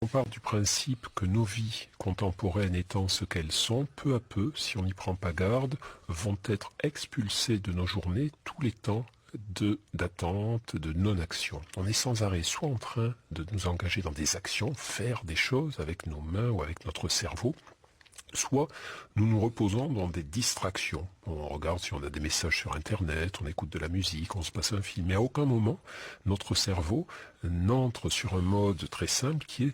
part du principe que nos vies contemporaines étant ce qu'elles sont, peu à peu, si on n'y prend pas garde, vont être expulsés de nos journées tous les temps d'attente, de non-action. On est sans arrêt soit en train de nous engager dans des actions, faire des choses avec nos mains ou avec notre cerveau, soit nous nous reposons dans des distractions. On regarde si on a des messages sur Internet, on écoute de la musique, on se passe un film. Mais à aucun moment, notre cerveau n'entre sur un mode très simple qui est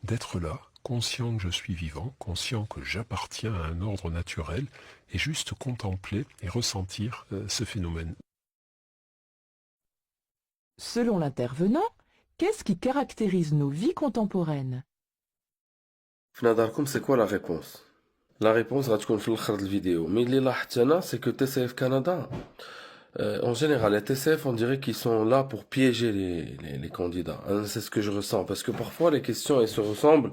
d'être là, conscient que je suis vivant, conscient que j'appartiens à un ordre naturel, et juste contempler et ressentir ce phénomène. Selon l'intervenant, qu'est-ce qui caractérise nos vies contemporaines? فنظركم c'est quoi la réponse? La réponse غتكون في الاخر de الفيديو. Mais اللي لاحظت انا c'est que TCF Canada en général, les TCF, on dirait qu'ils sont là pour piéger les candidats. Hein, c'est ce que je ressens. Parce que parfois, les questions, elles se ressemblent.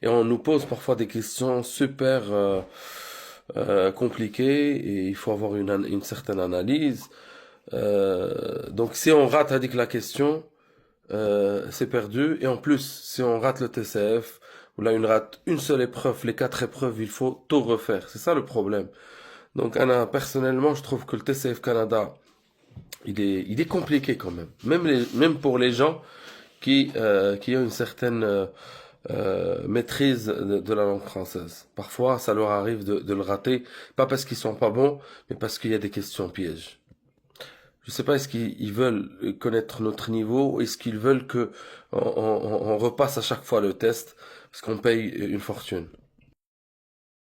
Et on nous pose parfois des questions super compliquées. Et il faut avoir une certaine analyse. Donc, si on rate avec la question, c'est perdu. Et en plus, si on rate le TCF, ou là, on rate une seule épreuve, les 4 épreuves, il faut tout refaire. C'est ça le problème. Donc, Anna, personnellement, je trouve que le TCF Canada, il est compliqué quand même. Même pour les gens qui ont une certaine maîtrise de la langue française. Parfois, ça leur arrive de le rater, pas parce qu'ils sont pas bons, mais parce qu'il y a des questions pièges. Je sais pas, est-ce qu'ils veulent connaître notre niveau, ou est-ce qu'ils veulent que on repasse à chaque fois le test, parce qu'on paye une fortune.